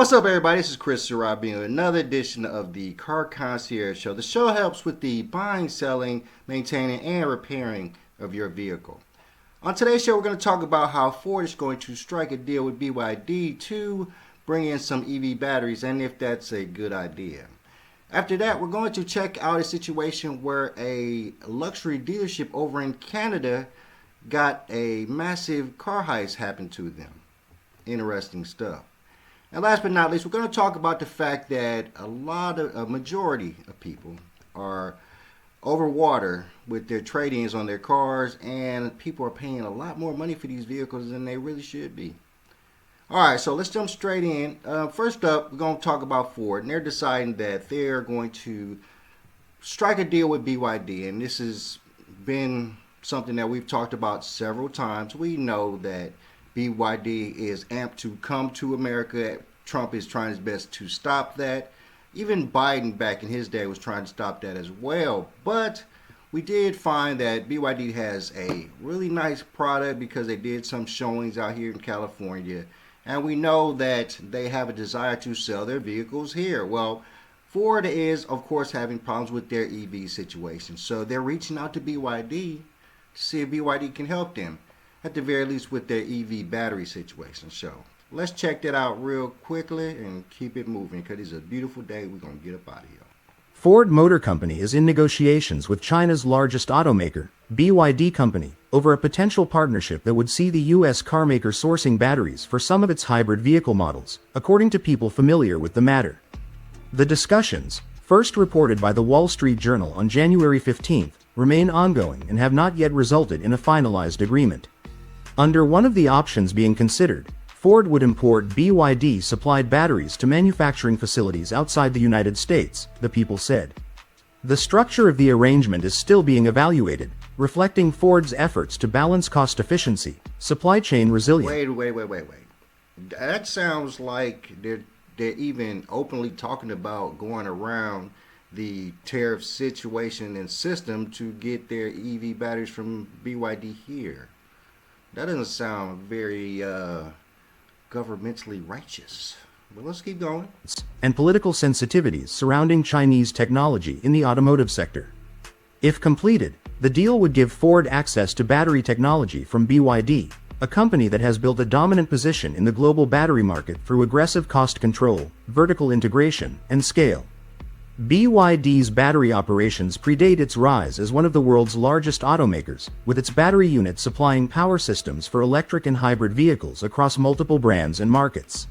What's up, everybody? This is Chris Sarabi with another edition of the Car Concierge Show. The show helps with the buying, selling, maintaining, and repairing of your vehicle. On today's show, we're going to talk about how Ford is going to strike a deal with BYD to bring in some EV batteries and if that's a good idea. After that, we're going to check out a situation where a luxury dealership over in Canada got a massive car heist happen to them. Interesting stuff. And last but not least, we're going to talk about the fact that a majority of people are over water with their trade-ins on their cars, and people are paying a lot more money for these vehicles than they really should be. All right, so let's jump straight in. First up, we're going to talk about Ford, and they're deciding that they're going to strike a deal with BYD, and this has been something that we've talked about several times. We know that BYD is amped to come to America. Trump is trying his best to stop that. Even Biden back in his day was trying to stop that as well. But we did find that BYD has a really nice product because they did some showings out here in California. And we know that they have a desire to sell their vehicles here. Well, Ford is, of course, having problems with their EV situation. So they're reaching out to BYD to see if BYD can help them, at the very least with their EV battery situation. So let's check that out real quickly and keep it moving because it's a beautiful day. We're going to get up out of here. Ford Motor Company is in negotiations with China's largest automaker, BYD Company, over a potential partnership that would see the U.S. carmaker sourcing batteries for some of its hybrid vehicle models, according to people familiar with the matter. The discussions, first reported by the Wall Street Journal on January 15, remain ongoing and have not yet resulted in a finalized agreement. Under one of the options being considered, Ford would import BYD-supplied batteries to manufacturing facilities outside the United States, the people said. The structure of the arrangement is still being evaluated, reflecting Ford's efforts to balance cost efficiency, supply chain resilience. Wait. That sounds like they're even openly talking about going around the tariff situation and system to get their EV batteries from BYD here. That doesn't sound very governmentally righteous. But let's keep going. And political sensitivities surrounding Chinese technology in the automotive sector. If completed, the deal would give Ford access to battery technology from BYD, a company that has built a dominant position in the global battery market through aggressive cost control, vertical integration, and scale. BYD's battery operations predate its rise as one of the world's largest automakers, with its battery unit supplying power systems for electric and hybrid vehicles across multiple brands and markets.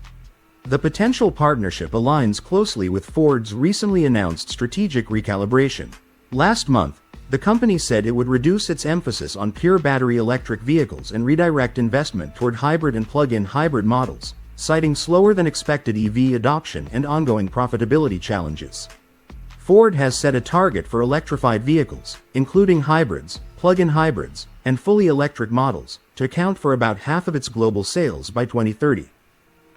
The potential partnership aligns closely with Ford's recently announced strategic recalibration. Last month, the company said it would reduce its emphasis on pure battery electric vehicles and redirect investment toward hybrid and plug-in hybrid models, citing slower than expected EV adoption and ongoing profitability challenges. Ford has set a target for electrified vehicles, including hybrids, plug-in hybrids, and fully electric models, to account for about half of its global sales by 2030.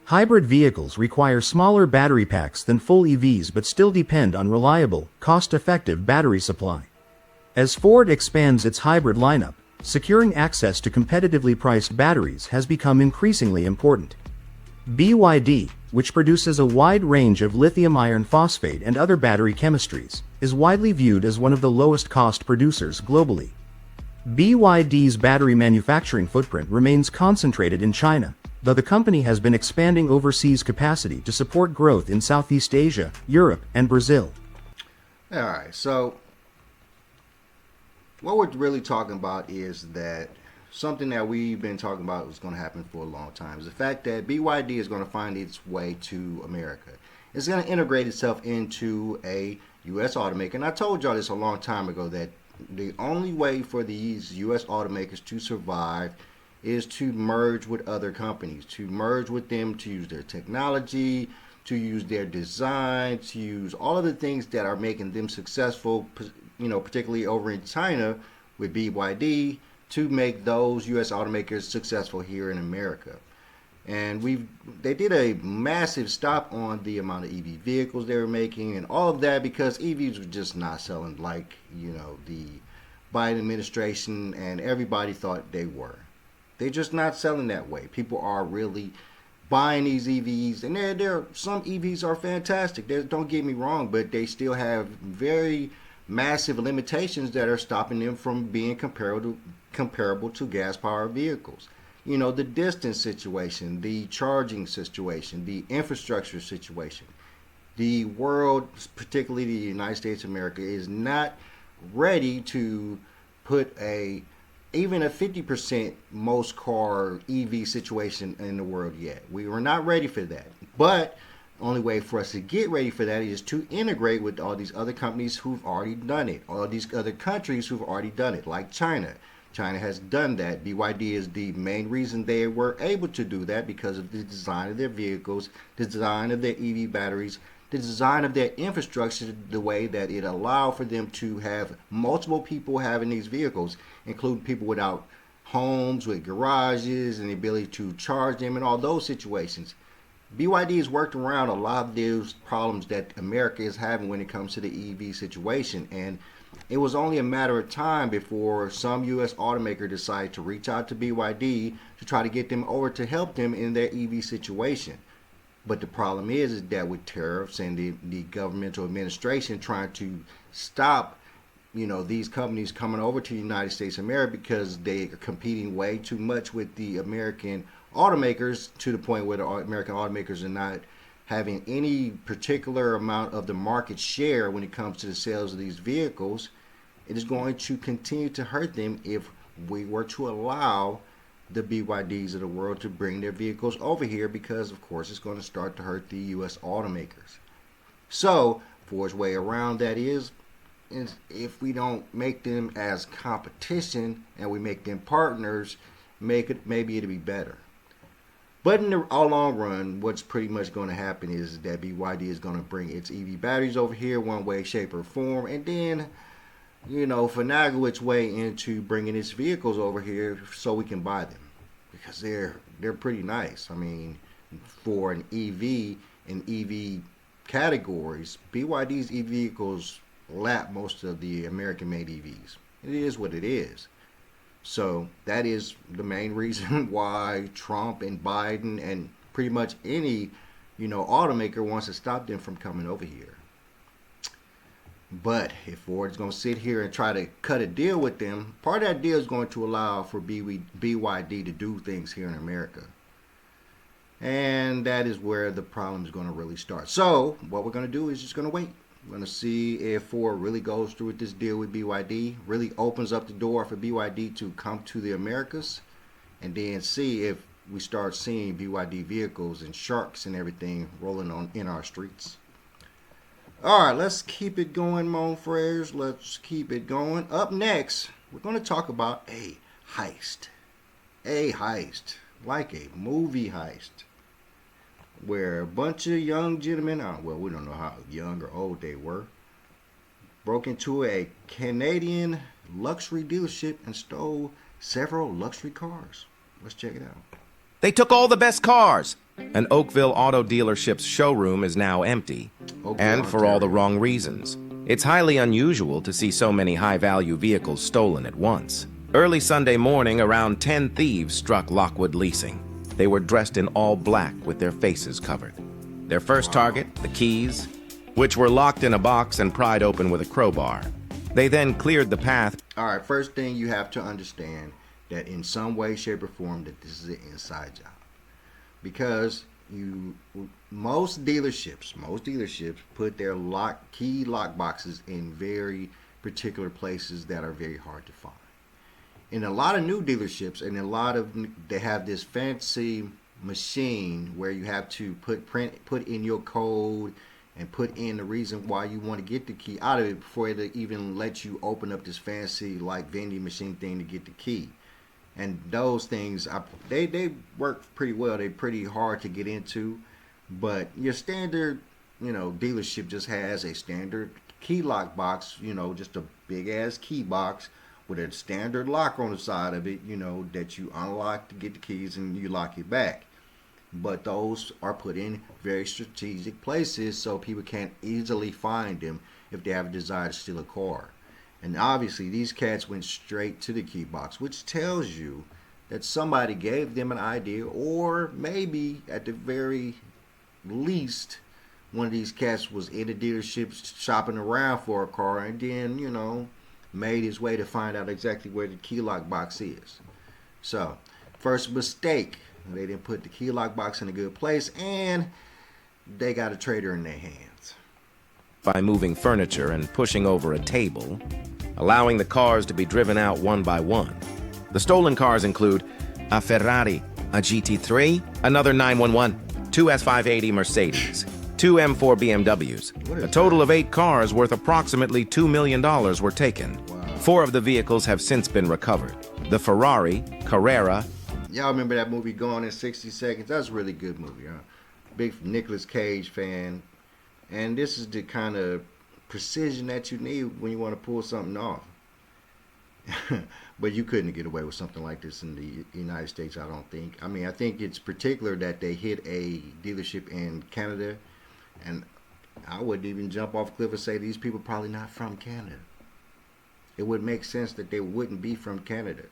Hybrid vehicles require smaller battery packs than full EVs but still depend on reliable, cost-effective battery supply. As Ford expands its hybrid lineup, securing access to competitively priced batteries has become increasingly important. BYD, which produces a wide range of lithium iron phosphate and other battery chemistries, is widely viewed as one of the lowest-cost producers globally. BYD's battery manufacturing footprint remains concentrated in China, though the company has been expanding overseas capacity to support growth in Southeast Asia, Europe, and Brazil. All right, so what we're really talking about is that something that we've been talking about was going to happen for a long time is the fact that BYD is going to find its way to America. It's going to integrate itself into a U.S. automaker. And I told y'all this a long time ago that the only way for these U.S. automakers to survive is to merge with other companies, to merge with them, to use their technology, to use their design, to use all of the things that are making them successful, particularly over in China with BYD, to make those U.S. automakers successful here in America. And they did a massive stop on the amount of EV vehicles they were making and all of that because EVs were just not selling like, the Biden administration and everybody thought they were. They're just not selling that way. People are really buying these EVs, and there some EVs are fantastic. Don't get me wrong, but they still have very massive limitations that are stopping them from being comparable to gas powered vehicles. You know, the distance situation, the charging situation, the infrastructure situation. The world, particularly the United States of America, is not ready to put even a 50% most car EV situation in the world yet. We were not ready for that. But the only way for us to get ready for that is to integrate with all these other companies who've already done it, all these other countries who've already done it, like China. China has done that. BYD is the main reason they were able to do that, because of the design of their vehicles, the design of their EV batteries, the design of their infrastructure, the way that it allowed for them to have multiple people having these vehicles, including people without homes, with garages, and the ability to charge them, and all those situations. BYD has worked around a lot of those problems that America is having when it comes to the EV situation, and it was only a matter of time before some U.S. automaker decided to reach out to BYD to try to get them over to help them in their EV situation. But the problem is that with tariffs and the governmental administration trying to stop, these companies coming over to the United States of America, because they are competing way too much with the American automakers, to the point where the American automakers are not having any particular amount of the market share when it comes to the sales of these vehicles. It is going to continue to hurt them if we were to allow the BYDs of the world to bring their vehicles over here, because of course it's going to start to hurt the U.S. automakers. So Ford's way around that is if we don't make them as competition and we make them partners, maybe it'll be better. But in the long run, what's pretty much going to happen is that BYD is going to bring its EV batteries over here one way, shape, or form, and then, finagle its way into bringing its vehicles over here so we can buy them, because they're pretty nice. I mean, for an EV and EV categories, BYD's EV vehicles lap most of the American-made EVs. It is what it is. So that is the main reason why Trump and Biden and pretty much any, automaker wants to stop them from coming over here. But if Ford's going to sit here and try to cut a deal with them, part of that deal is going to allow for BYD to do things here in America. And that is where the problem is going to really start. So what we're going to do is just going to wait. We're going to see if Ford really goes through with this deal with BYD, really opens up the door for BYD to come to the Americas, and then see if we start seeing BYD vehicles and sharks and everything rolling on in our streets. All right, let's keep it going, mon frères. Let's keep it going. Up next, we're going to talk about a heist. A heist, like a movie heist, where a bunch of young gentlemen, we don't know how young or old they were, broke into a Canadian luxury dealership and stole several luxury cars. Let's check it out. They took all the best cars. An Oakville auto dealership's showroom is now empty, and for all the wrong reasons. It's highly unusual to see so many high-value vehicles stolen at once. Early Sunday morning, around 10 thieves struck Lockwood Leasing. They were dressed in all black with their faces covered. Their first target, the keys, which were locked in a box and pried open with a crowbar. They then cleared the path. All right, first thing you have to understand that in some way, shape, or form that this is an inside job. Because most dealerships put their key lock boxes in very particular places that are very hard to find. In a lot of new dealerships, they have this fancy machine where you have to put in your code and put in the reason why you want to get the key out of it before it even lets you open up this fancy vending machine thing to get the key. And those things, they work pretty well. They're pretty hard to get into, but your standard, dealership just has a standard key lock box, just a big ass key box with a standard lock on the side of it, that you unlock to get the keys and you lock it back. But those are put in very strategic places so people can't easily find them if they have a desire to steal a car. And obviously these cats went straight to the key box, which tells you that somebody gave them an idea, or maybe at the very least, one of these cats was in the dealership shopping around for a car and then, made his way to find out exactly where the key lock box is. So, first mistake, they didn't put the key lock box in a good place, and they got a traitor in their hands. By moving furniture and pushing over a table, allowing the cars to be driven out one by one. The stolen cars include a Ferrari, a GT3, another 911, two S580 Mercedes, two M4 BMWs. A total of 8 cars worth approximately $2 million were taken. Wow. 4 of the vehicles have since been recovered. The Ferrari, Carrera. Y'all remember that movie Gone in 60 Seconds? That's a really good movie, huh? Big Nicolas Cage fan. And this is the kind of precision that you need when you want to pull something off. But you couldn't get away with something like this in the United States, I don't think. I mean, I think it's particular that they hit a dealership in Canada. And I wouldn't even jump off a cliff and say these people probably not from Canada. It would make sense that they wouldn't be from Canada.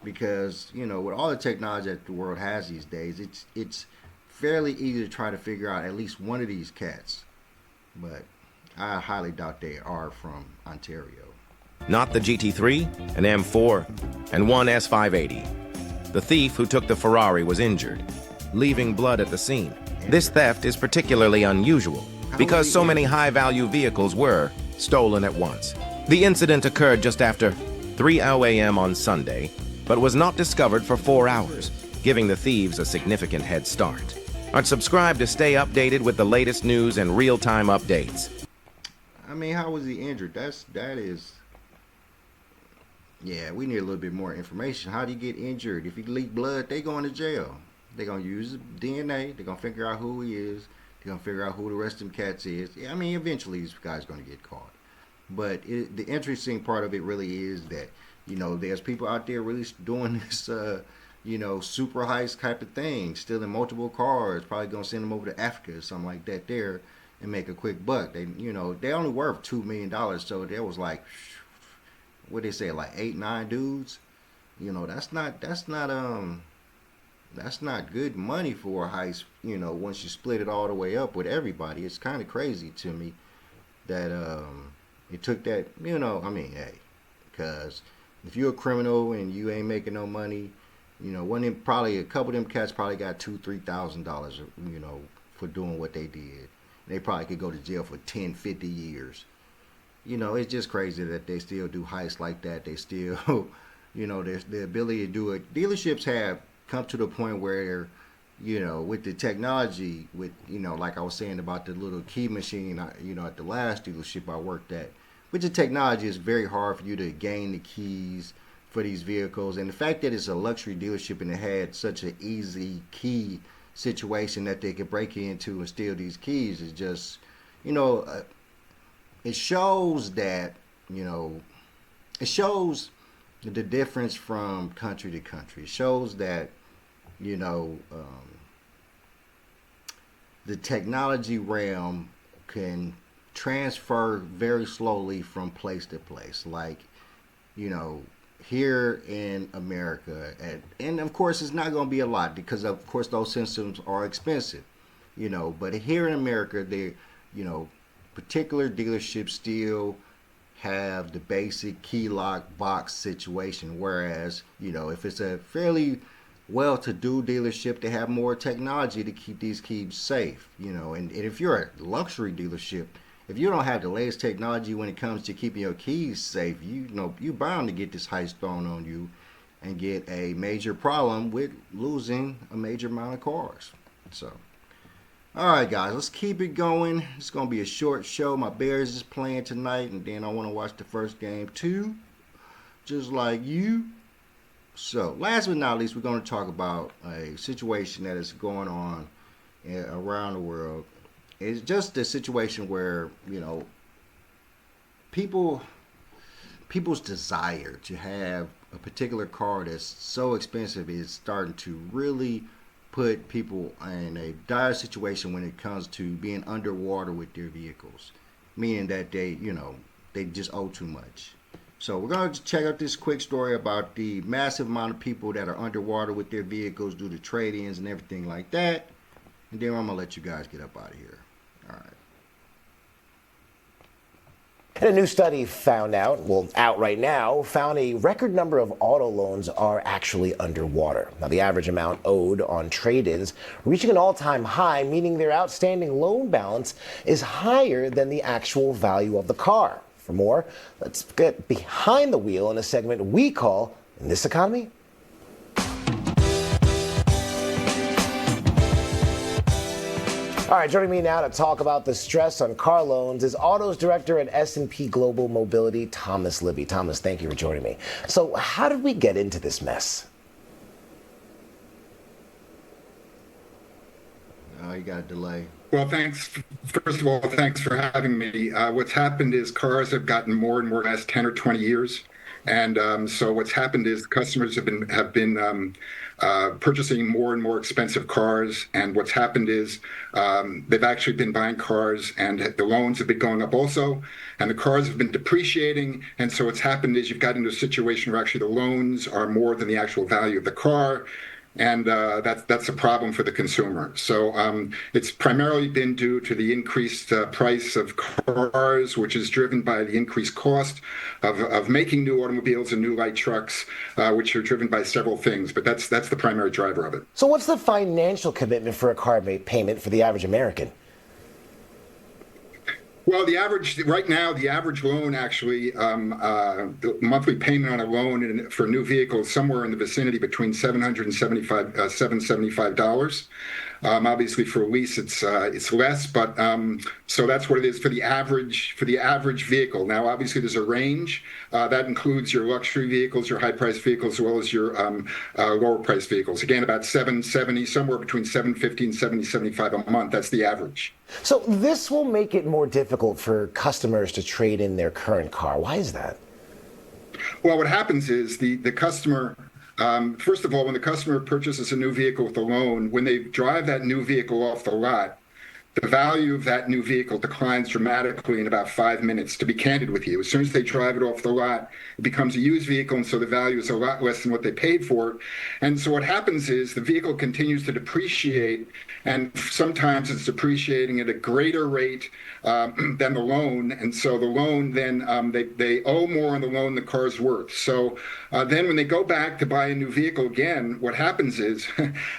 Because, with all the technology that the world has these days, it's fairly easy to try to figure out at least one of these cats. But I highly doubt they are from Ontario. Not the GT3, an M4, and one S580. The thief who took the Ferrari was injured, leaving blood at the scene. This theft is particularly unusual because so many high-value vehicles were stolen at once. The incident occurred just after 3:00 a.m. on Sunday, but was not discovered for 4 hours, giving the thieves a significant head start. Subscribe to stay updated with the latest news and real-time updates. I mean, how was he injured? Yeah, we need a little bit more information. How did he get injured? If he leaked blood, they going to jail. They're going to use DNA. They're going to figure out who he is. They're going to figure out who the rest of them cats is. Yeah, I mean, eventually this guy's going to get caught. But the interesting part of it really is that, there's people out there really doing this, super heist type of thing, stealing multiple cars, probably going to send them over to Africa or something like that there and make a quick buck. They, they only worth $2 million. So there was like, what they say, like 8, 9 dudes. That's not good money for a heist, once you split it all the way up with everybody. It's kind of crazy to me that it took that, hey, because if you're a criminal and you ain't making no money, probably a couple of them cats probably got $2,000-$3,000, for doing what they did. They probably could go to jail for 10, 50 years. It's just crazy that they still do heists like that. They still, there's the ability to do it. Dealerships have come to the point where, with the technology, with, like I was saying about the little key machine, at the last dealership I worked at, with the technology, it's very hard for you to gain the keys for these vehicles. And the fact that it's a luxury dealership and it had such an easy key situation that they could break into and steal these keys is just, it shows that, it shows the difference from country to country. It shows that, the technology realm can transfer very slowly from place to place. Like, here in America, and of course it's not going to be a lot because of course those systems are expensive, but here in America, they, particular dealerships still have the basic key lock box situation, whereas if it's a fairly well-to-do dealership, they have more technology to keep these keys safe, and if you're a luxury dealership, if you don't have the latest technology when it comes to keeping your keys safe, you're bound to get this heist thrown on you and get a major problem with losing a major amount of cars. So, all right, guys, let's keep it going. It's going to be a short show. My Bears is playing tonight, and then I want to watch the first game too, just like you. So, last but not least, we're going to talk about a situation that is going on around the world. It's just a situation where, people's desire to have a particular car that's so expensive is starting to really put people in a dire situation when it comes to being underwater with their vehicles, meaning that they just owe too much. So we're going to check out this quick story about the massive amount of people that are underwater with their vehicles due to trade-ins and everything like that. And then I'm going to let you guys get up out of here. All right. And a new study out right now, found a record number of auto loans are actually underwater. Now, the average amount owed on trade-ins reaching an all-time high, meaning their outstanding loan balance is higher than the actual value of the car. For more, let's get behind the wheel in a segment we call In This Economy. All right, joining me now to talk about the stress on car loans is Autos Director at S&P Global Mobility, Thomas Libby. Thomas, thank you for joining me. So how did we get into this mess? You got a delay. Well, thanks. First of all, thanks for having me. What's happened is cars have gotten more and more in the last 10 or 20 years. And so what's happened is customers have been purchasing more and more expensive cars. And what's happened is they've actually been buying cars, and the loans have been going up also. And the cars have been depreciating. And so what's happened is you've got into a situation where actually the loans are more than the actual value of the car. And that's a problem for the consumer. So it's primarily been due to the increased price of cars, which is driven by the increased cost of making new automobiles and new light trucks, which are driven by several things. But that's the primary driver of it. So what's the financial commitment for a car payment for the average American? Well, right now, the average loan actually, the monthly payment on a loan for a new vehicle is somewhere in the vicinity between $775. Obviously, for a lease, it's less, but so that's what it is for the average vehicle. Now, obviously, there's a range that includes your luxury vehicles, your high-priced vehicles, as well as your lower-priced vehicles. Again, about $770, somewhere between $750 and $775 a month. That's the average. So this will make it more difficult for customers to trade in their current car. Why is that? Well, what happens is the customer. First of all, when the customer purchases a new vehicle with a loan, when they drive that new vehicle off the lot, the value of that new vehicle declines dramatically in about 5 minutes, to be candid with you. As soon as they drive it off the lot, it becomes a used vehicle, and so the value is a lot less than what they paid for it. And so what happens is the vehicle continues to depreciate, and sometimes it's depreciating at a greater rate than the loan. And so the loan then, they owe more on the loan than the car's worth. So then when they go back to buy a new vehicle again, what happens is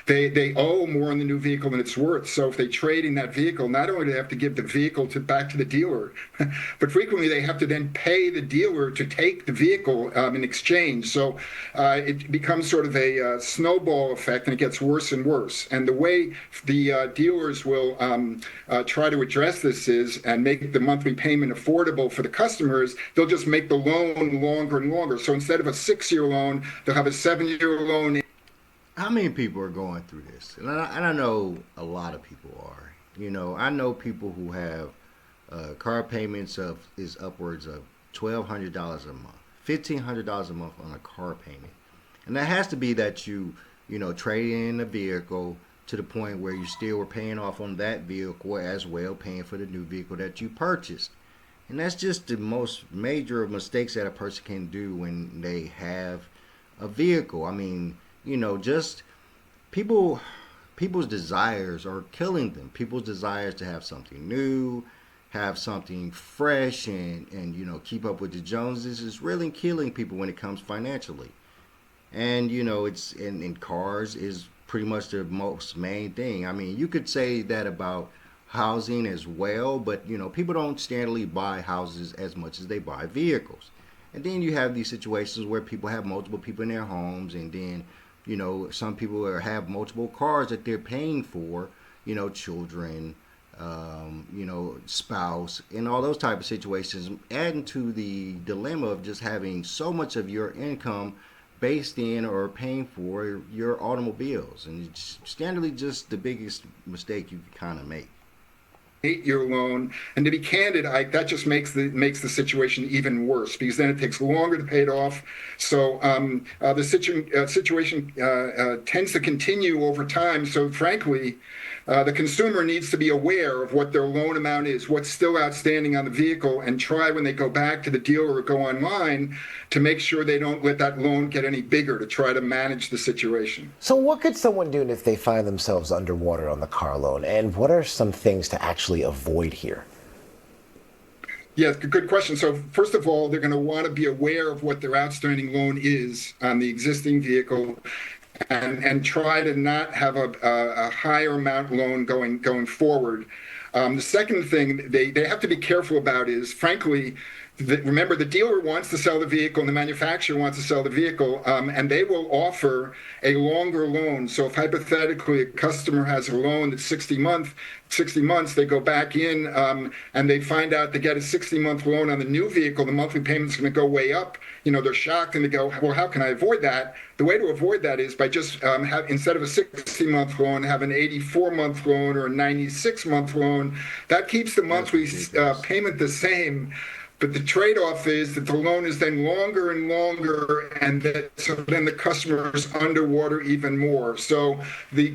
they owe more on the new vehicle than it's worth. So if they trade in that vehicle, not only do they have to give the vehicle back to the dealer, but frequently they have to then pay the dealer to take the vehicle in exchange. So it becomes sort of a snowball effect, and it gets worse and worse. And the way the dealers will try to address this is, and make the monthly payment affordable for the customers, they'll just make the loan longer and longer. So instead of a 6-year loan, they'll have a 7-year loan. How many people are going through this? And I know a lot of people are. You know, I know people who have car payments is upwards of $1,200 a month, $1,500 a month on a car payment. And that has to be that you trade in a vehicle to the point where you still were paying off on that vehicle as well, paying for the new vehicle that you purchased. And that's just the most major mistakes that a person can do when they have a vehicle. I mean, just people's desires are killing them. People's desires to have something new, have something fresh, and keep up with the Joneses is really killing people when it comes financially. And it's in cars is pretty much the most main thing. I mean, you could say that about housing as well, but people don't standardly buy houses as much as they buy vehicles. And then you have these situations where people have multiple people in their homes, and then some people have multiple cars that they're paying for, children, spouse, and all those type of situations, adding to the dilemma of just having so much of your income based in or paying for your automobiles. And it's standardly just the biggest mistake you can kind of make. 8-year loan, and to be candid, that just makes the situation even worse, because then it takes longer to pay it off. So the situation tends to continue over time. So frankly, the consumer needs to be aware of what their loan amount is, what's still outstanding on the vehicle, and try when they go back to the dealer or go online to make sure they don't let that loan get any bigger, to try to manage the situation. So what could someone do if they find themselves underwater on the car loan? And what are some things to actually avoid here? Yeah, good question. So first of all, they're going to want to be aware of what their outstanding loan is on the existing vehicle, and try to not have a higher amount loan going forward. The second thing they have to be careful about is, frankly, remember, the dealer wants to sell the vehicle and the manufacturer wants to sell the vehicle, and they will offer a longer loan. So if hypothetically a customer has a loan that's 60 months, they go back in and they find out they get a 60-month loan on the new vehicle, the monthly payment's going to go way up. They're shocked and they go, well, how can I avoid that? The way to avoid that is by just instead of a 60-month loan, have an 84-month loan or a 96-month loan. That keeps the monthly payment the same. But the trade-off is that the loan is then longer and longer, and so then the customer is underwater even more. So,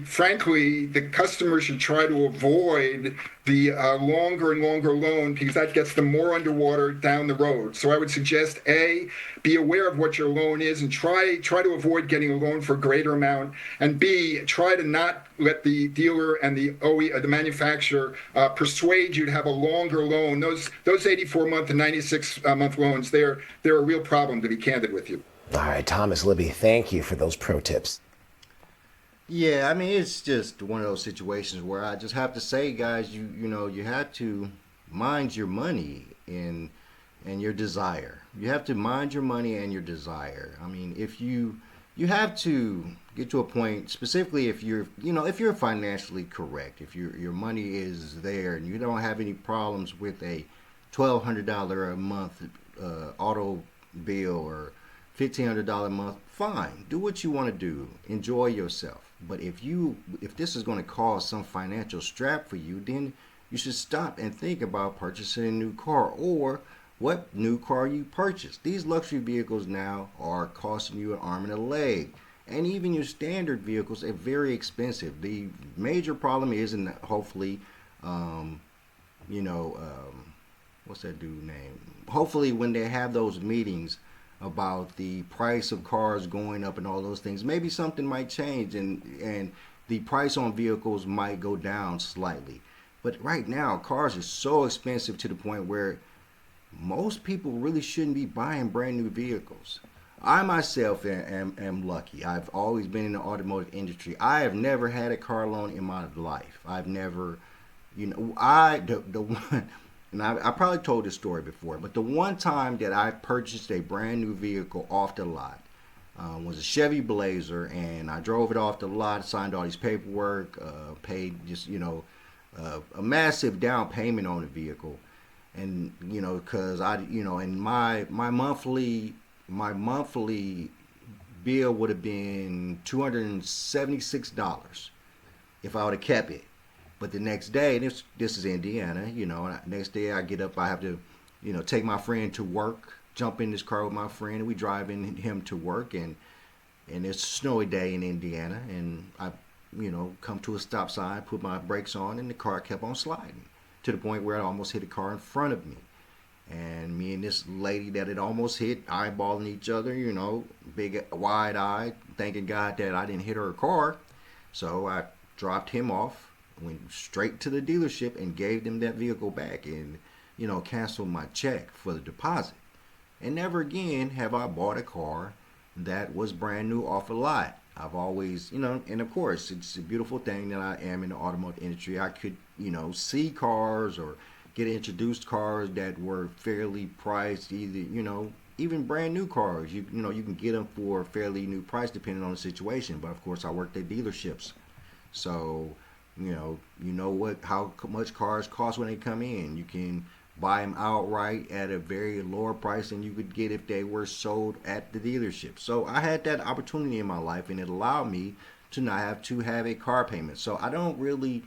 frankly, the customer should try to avoid the longer and longer loan, because that gets them more underwater down the road. So I would suggest, A, be aware of what your loan is and try to avoid getting a loan for a greater amount, and B, try to not let the dealer and the manufacturer persuade you to have a longer loan. Those 84-month and 96-month loans, they're a real problem, to be candid with you. All right, Thomas, Libby, thank you for those pro tips. Yeah, I mean, it's just one of those situations where I just have to say, guys, you have to mind your money and your desire. You have to mind your money and your desire. I mean, if you have to get to a point, specifically if you're financially correct, if your money is there and you don't have any problems with a $1,200 a month auto bill or $1,500 a month, fine. Do what you want to do. Enjoy yourself. But if this is going to cause some financial strap for you, then you should stop and think about purchasing a new car, or what new car you purchase. These luxury vehicles now are costing you an arm and a leg. And even your standard vehicles are very expensive. The major problem is, and hopefully, what's that dude's name? Hopefully when they have those meetings about the price of cars going up and all those things, maybe something might change and the price on vehicles might go down slightly. But right now, cars are so expensive to the point where most people really shouldn't be buying brand new vehicles. I myself am lucky. I've always been in the automotive industry. I have never had a car loan in my life. I've never, the one, and I probably told this story before, but the one time that I purchased a brand new vehicle off the lot was a Chevy Blazer, and I drove it off the lot, signed all these paperwork, paid just, a massive down payment on the vehicle. And, because and my monthly bill would have been $276 if I would have kept it. But the next day, this is Indiana, next day I get up, I have to, take my friend to work, jump in this car with my friend, and we drive in him to work, and it's a snowy day in Indiana, and I, come to a stop sign, put my brakes on, and the car kept on sliding to the point where I almost hit a car in front of me. And me and this lady that it almost hit, eyeballing each other, big wide-eyed, thanking God that I didn't hit her car. So I dropped him off, went straight to the dealership and gave them that vehicle back and, canceled my check for the deposit. And never again have I bought a car that was brand new off a lot. I've always, and of course, it's a beautiful thing that I am in the automotive industry. I could, see cars or get introduced cars that were fairly priced, either, even brand new cars. You can get them for a fairly new price depending on the situation. But of course, I worked at dealerships, so how much cars cost when they come in. You can buy them outright at a very lower price than you could get if they were sold at the dealership. So I had that opportunity in my life, and it allowed me to not have to have a car payment. So I don't really,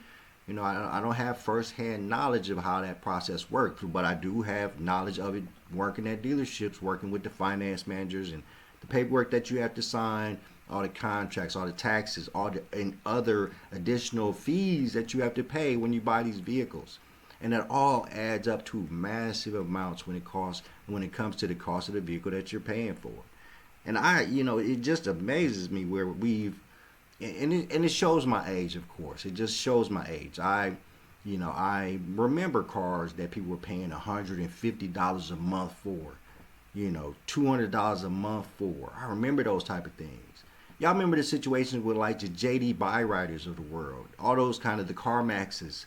I don't have firsthand knowledge of how that process works, but I do have knowledge of it working at dealerships, working with the finance managers and the paperwork that you have to sign, all the contracts, all the taxes, all the and other additional fees that you have to pay when you buy these vehicles. And that all adds up to massive amounts when it comes to the cost of the vehicle that you're paying for. And it just amazes me where and it shows my age, of course. It just shows my age. I remember cars that people were paying $150 a month for, $200 a month for. I remember those type of things. Y'all remember the situations with like the JD Buyriders of the world, all those kind of the CarMaxes.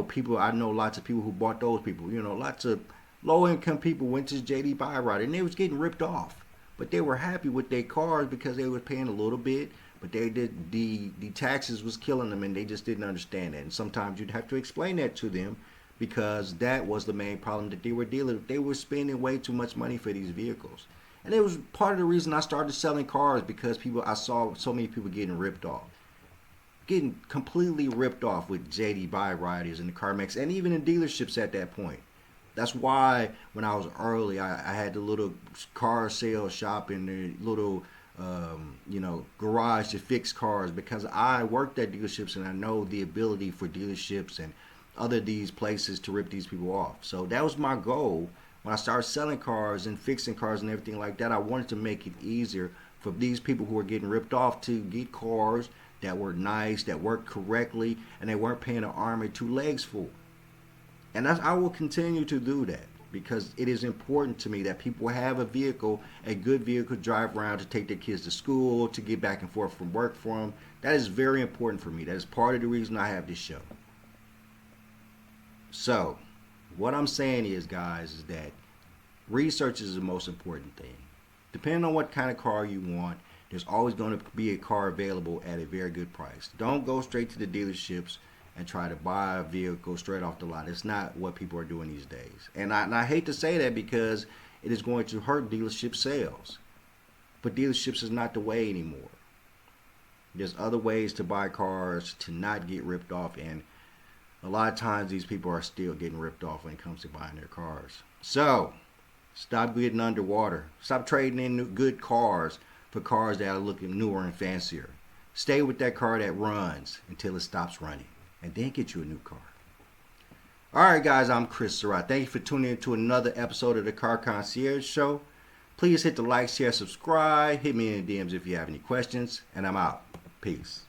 People, I know lots of people who bought those people. Lots of low-income people went to JD Buyrider and they was getting ripped off. But they were happy with their cars because they were paying a little bit, but the taxes was killing them and they just didn't understand that. And sometimes you'd have to explain that to them because that was the main problem that they were dealing with. They were spending way too much money for these vehicles. And it was part of the reason I started selling cars because I saw so many people getting ripped off. Getting completely ripped off with JD Buyriders and the CarMax and even in dealerships at that point. That's why when I was early, I had the little car sales shop and the little, garage to fix cars because I worked at dealerships and I know the ability for dealerships and other these places to rip these people off. So that was my goal. When I started selling cars and fixing cars and everything like that, I wanted to make it easier for these people who were getting ripped off to get cars that were nice, that worked correctly, and they weren't paying an arm and two legs for. And I will continue to do that because it is important to me that people have a good vehicle to drive around to take their kids to school, to get back and forth from work for them. That is very important for me. That is part of the reason I have this show. So, what I'm saying is, guys, is that research is the most important thing. Depending on what kind of car you want, there's always going to be a car available at a very good price. Don't go straight to the dealerships and try to buy a vehicle straight off the lot. It's not what people are doing these days. And I hate to say that because it is going to hurt dealership sales. But dealerships is not the way anymore. There's other ways to buy cars to not get ripped off, and a lot of times these people are still getting ripped off when it comes to buying their cars. So, stop getting underwater. Stop trading in good cars for cars that are looking newer and fancier. Stay with that car that runs until it stops running, and then get you a new car. Alright guys, I'm Chris Surratt. Thank you for tuning in to another episode of the Car Concierge Show. Please hit the like, share, subscribe. Hit me in the DMs if you have any questions, and I'm out. Peace.